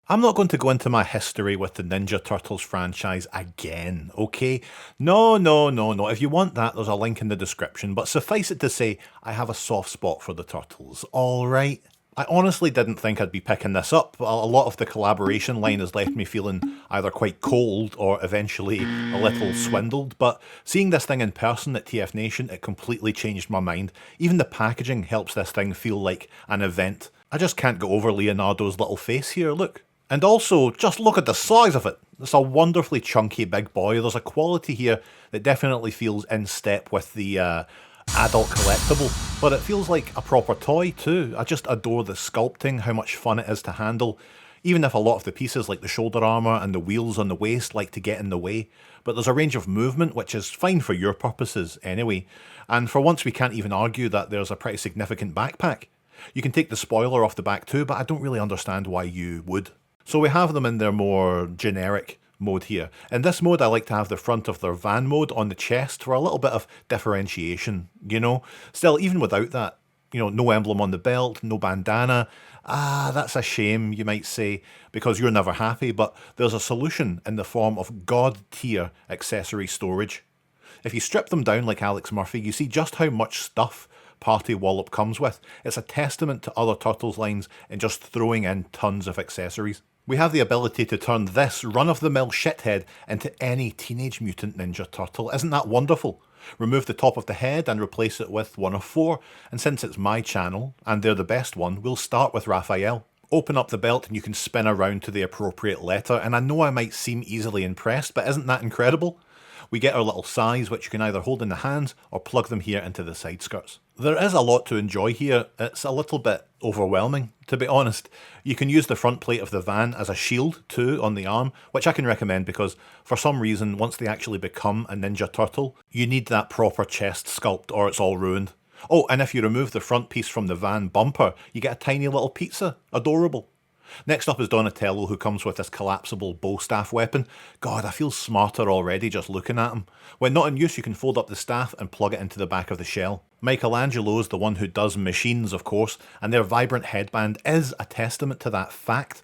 I'm not going to go into my history with the Ninja Turtles franchise again, okay? No, no, no, no. If you want that, there's a link in the description, but suffice it to say, I have a soft spot for the Turtles, alright? I honestly didn't think I'd be picking this up. A lot of the collaboration line has left me feeling either quite cold or eventually a little swindled, but seeing this thing in person at TF Nation, it completely changed my mind. Even the packaging helps this thing feel like an event. I just can't get over Leonardo's little face here, look. And also, just look at the size of it. It's a wonderfully chunky big boy. There's a quality here that definitely feels in step with the adult collectible, but it feels like a proper toy too. I just adore the sculpting, how much fun it is to handle, even if a lot of the pieces like the shoulder armour and the wheels on the waist like to get in the way. But there's a range of movement which is fine for your purposes anyway, and for once we can't even argue that there's a pretty significant backpack. You can take the spoiler off the back too, but I don't really understand why you would. So we have them in their more generic mode here. In this mode, I like to have the front of their van mode on the chest for a little bit of differentiation, you know? Still, even without that, no emblem on the belt, no bandana. That's a shame, you might say, because you're never happy, but there's a solution in the form of god tier accessory storage. If you strip them down like Alex Murphy, you see just how much stuff Party Wallop comes with. It's a testament to other Turtles lines in just throwing in tons of accessories. We have the ability to turn this run-of-the-mill shithead into any Teenage Mutant Ninja Turtle. Isn't that wonderful? Remove the top of the head and replace it with one of four, and since it's my channel, and they're the best one, we'll start with Raphael. Open up the belt and you can spin around to the appropriate letter, and I know I might seem easily impressed, but isn't that incredible? We get our little sais, which you can either hold in the hands or plug them here into the side skirts. There is a lot to enjoy here. It's a little bit overwhelming, to be honest. You can use the front plate of the van as a shield too on the arm, which I can recommend because for some reason, once they actually become a Ninja Turtle, you need that proper chest sculpt or it's all ruined. Oh, and if you remove the front piece from the van bumper, you get a tiny little pizza. Adorable. Next up is Donatello, who comes with this collapsible bow staff weapon. God, I feel smarter already just looking at him. When not in use, you can fold up the staff and plug it into the back of the shell. Michelangelo is the one who does machines, of course, and their vibrant headband is a testament to that fact.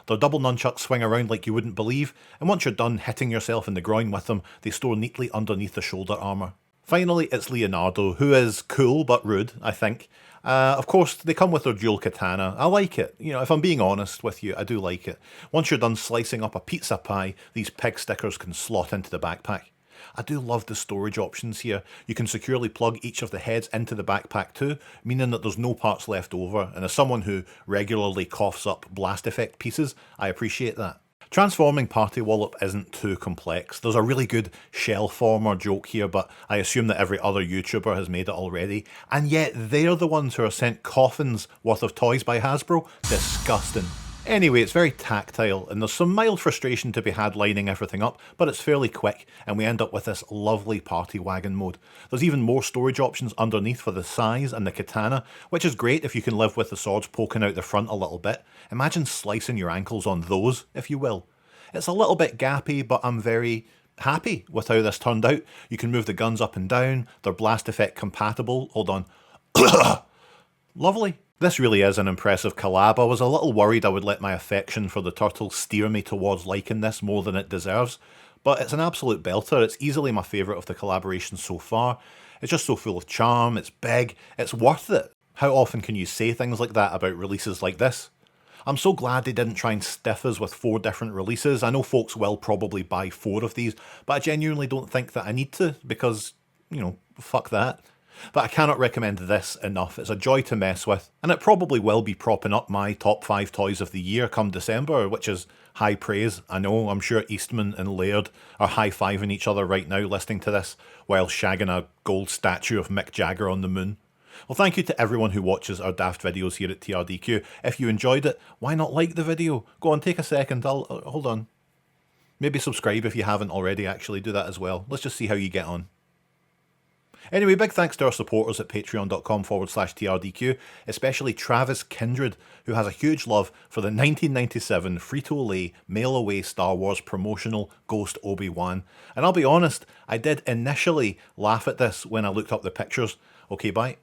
Their double nunchucks swing around like you wouldn't believe, and once you're done hitting yourself in the groin with them, they store neatly underneath the shoulder armour. Finally, it's Leonardo, who is cool but rude, I think. Of course, they come with their dual katana. I like it. If I'm being honest with you, I do like it. Once you're done slicing up a pizza pie, these pig stickers can slot into the backpack. I do love the storage options here. You can securely plug each of the heads into the backpack too, meaning that there's no parts left over, and as someone who regularly coughs up blast effect pieces, I appreciate that. Transforming Party Wallop isn't too complex. There's a really good shell former joke here, but I assume that every other YouTuber has made it already. And yet they're the ones who are sent coffins worth of toys by Hasbro? Disgusting. Anyway, it's very tactile, and there's some mild frustration to be had lining everything up, but it's fairly quick, and we end up with this lovely party wagon mode. There's even more storage options underneath for the sais and the katana, which is great if you can live with the swords poking out the front a little bit. Imagine slicing your ankles on those, if you will. It's a little bit gappy, but I'm very happy with how this turned out. You can move the guns up and down, they're blast effect compatible. Hold on. Lovely. This really is an impressive collab. I was a little worried I would let my affection for the turtle steer me towards liking this more than it deserves, but it's an absolute belter. It's easily my favourite of the collaborations so far. It's just so full of charm, it's big, it's worth it. How often can you say things like that about releases like this? I'm so glad they didn't try and stiff us with 4 different releases. I know folks will probably buy 4 of these, but I genuinely don't think that I need to because, fuck that. But I cannot recommend this enough. It's a joy to mess with, and it probably will be propping up my top 5 toys of the year come December, which is high praise. I know, I'm sure Eastman and Laird are high-fiving each other right now listening to this, while shagging a gold statue of Mick Jagger on the moon. Well, thank you to everyone who watches our daft videos here at TRDQ. If you enjoyed it, why not like the video? Go on, take a second, hold on. Maybe subscribe if you haven't already, actually, do that as well. Let's just see how you get on. Anyway, big thanks to our supporters at patreon.com/TRDQ, especially Travis Kindred, who has a huge love for the 1997 free-to-play mail-away Star Wars promotional Ghost Obi-Wan. And I'll be honest, I did initially laugh at this when I looked up the pictures. Okay, bye.